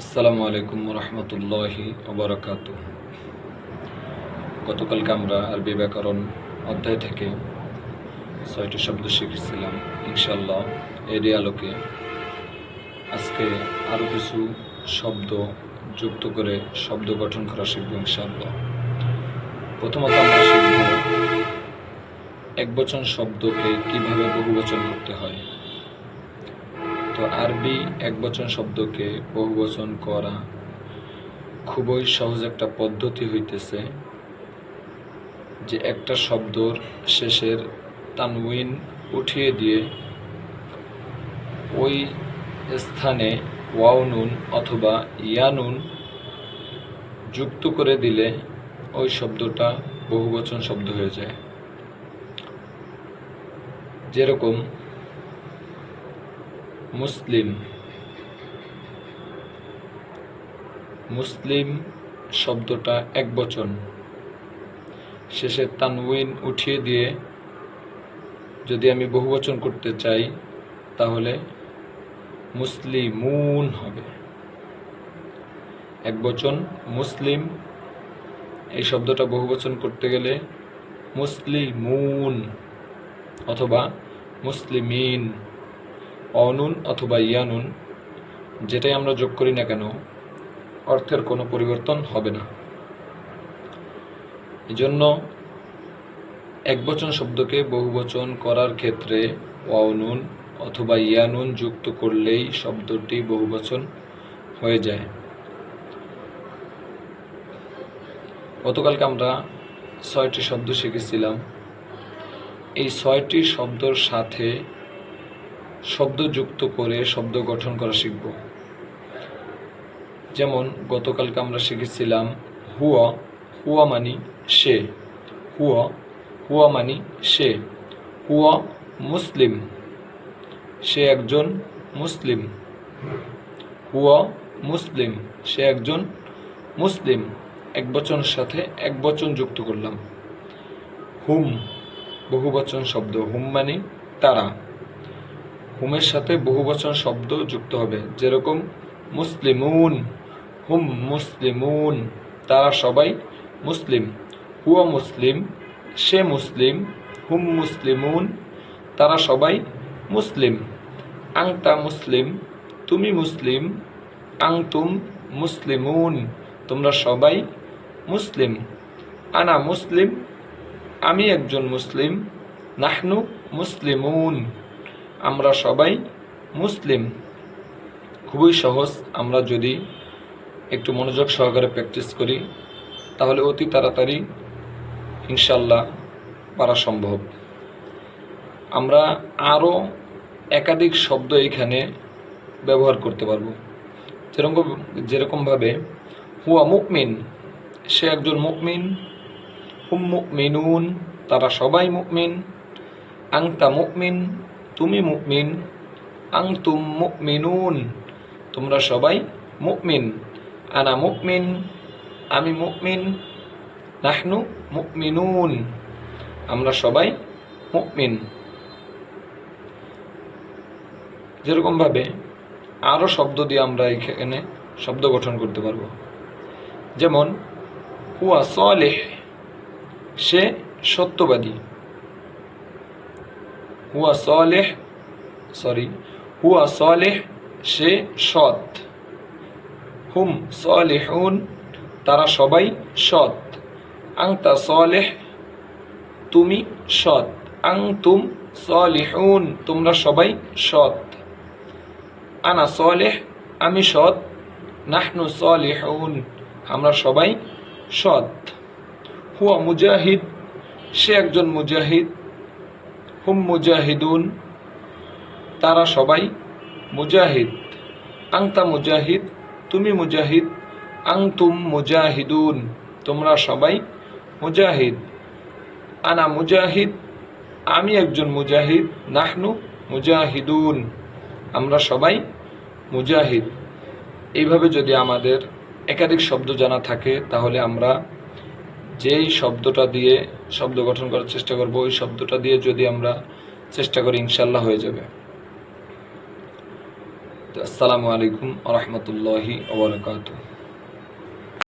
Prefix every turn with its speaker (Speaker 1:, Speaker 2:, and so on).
Speaker 1: আসসালামু আলাইকুম রহমতুল্লাহি ওবরাকাতু। গতকালকে আমরা আরবি ব্যাকরণ অধ্যায় থেকে 6টি শব্দ শিখেছিলাম। ইনশাল্লাহ এরই আলোকে আজকে আরও কিছু শব্দ যুক্ত করে শব্দ গঠন করা শিখব ইনশাল্লাহ। প্রথমত আমরা শিখব একবচন শব্দকে কিভাবে বহুবচন করতে হয়। তো আরবি একবচন শব্দকে বহুবচন করা খুবই সহজ একটা পদ্ধতি হইতেছে যে একটা শব্দর শেষের তানউইন উঠিয়ে দিয়ে ওই স্থানে ওয়াও নুন অথবা ইয়া নুন যুক্ত করে দিলে ওই শব্দটা বহুবচন শব্দ হয়ে যায়। যেরকম মুসলিম, মুসলিম শব্দটা একবচন, শেষের তানউইন উঠিয়ে দিয়ে যদি আমি বহুবচন করতে চাই তাহলে মুসলিমুন হবে। একবচন মুসলিম, এই শব্দটা বহুবচন করতে গেলে মুসলিমুন অথবা মুসলিমিন, অনুন অথবা ইয়ানুন যেটাই আমরা যোগ করি না কেন অর্থের কোনো পরিবর্তন হবে না। এজন্য একবচন শব্দকে বহুবচন করার ক্ষেত্রে অনুন অথবা ইয়ানুন যুক্ত করলেই শব্দটি বহুবচন হয়ে যায়। গতকালকে আমরা 6টি শব্দ শিখেছিলাম। এই 6টি শব্দের সাথে শব্দ যুক্ত করে শব্দ গঠন করা শিখব। যেমন গতকালকে আমরা শিখেছিলাম হুয়া, হুয়া মানি সে, হুয়া, হুয়া মানি সে, হুয়া মুসলিম, সে একজন মুসলিম, হুয়া মুসলিম, সে একজন মুসলিম। একবচনের সাথে একবচন যুক্ত করলাম। হুম বহুবচন শব্দ, হুম মানে তারা, হুমের সাথে বহুবচন শব্দ যুক্ত হবে। যেরকম মুসলিমুন, হুম মুসলিমুন, তারা সবাই মুসলিম। হুয়া মুসলিম, সে মুসলিম, হুম মুসলিমুন, তারা সবাই মুসলিম। আংতা মুসলিম, তুমি মুসলিম, আংতুম মুসলিমুন, তোমরা সবাই মুসলিম। আনা মুসলিম, আমি একজন মুসলিম। নাহনু মুসলিমুন, আমরা সবাই মুসলিম। খুবই সহজ, আমরা যদি একটু মনোযোগ সহকারে প্র্যাকটিস করি তাহলে অতি তাড়াতাড়ি ইনশাল্লাহ পারা সম্ভব। আমরা আরও একাধিক শব্দ এখানে ব্যবহার করতে পারব। যেরকমভাবে হুয়া মুকমিন, সে একজন মুকমিন। হুম মুকমিনুন, তারা সবাই মুকমিন। আংতা মুকমিন, তুমি মুকমিন। আংতুম মুকমিনুন, তোমরা সবাই মুকমিন। আনা মুকমিন, আমি মুকমিন। নাহনু মুকমিনুন, আমরা সবাই মুকমিন। যেরকমভাবে আরও শব্দ দিয়ে আমরা এখানে শব্দ গঠন করতে পারব। যেমন হুয়া সালেহ, সে সত্যবাদী। হুয়া সালেহ, হুয়া সালেহ, সে সৎ। হুম সালেহুন, তারা সবাই সৎ। আংতা সালেহ, তুমি সৎ। আংতুম সালিহুন, তোমরা সবাই সৎ। আনা সালেহ, আমি সৎ। নাহনু সালিহুন, আমরা সবাই সৎ। হুয়া মুজাহিদ, সে একজন মুজাহিদ। হুম মুজাহিদুন, তারা সবাই মুজাহিদ। আংতা মুজাহিদ, তুমি মুজাহিদ। আংতুম মুজাহিদুন, তোমরা সবাই মুজাহিদ। আনা মুজাহিদ, আমি একজন মুজাহিদ। নাহনু মুজাহিদুন, আমরা সবাই মুজাহিদ। এইভাবে যদি আমাদের একাধিক শব্দ জানা থাকে তাহলে আমরা যেই শব্দটা দিয়ে শব্দ গঠন করার চেষ্টা করব ওই শব্দটা দিয়ে যদি আমরা চেষ্টা করি ইনশাল্লাহ হয়ে যাবে। তো আসসালামু আলাইকুম ওয়া রাহমাতুল্লাহি ওয়া বারাকাতুহু।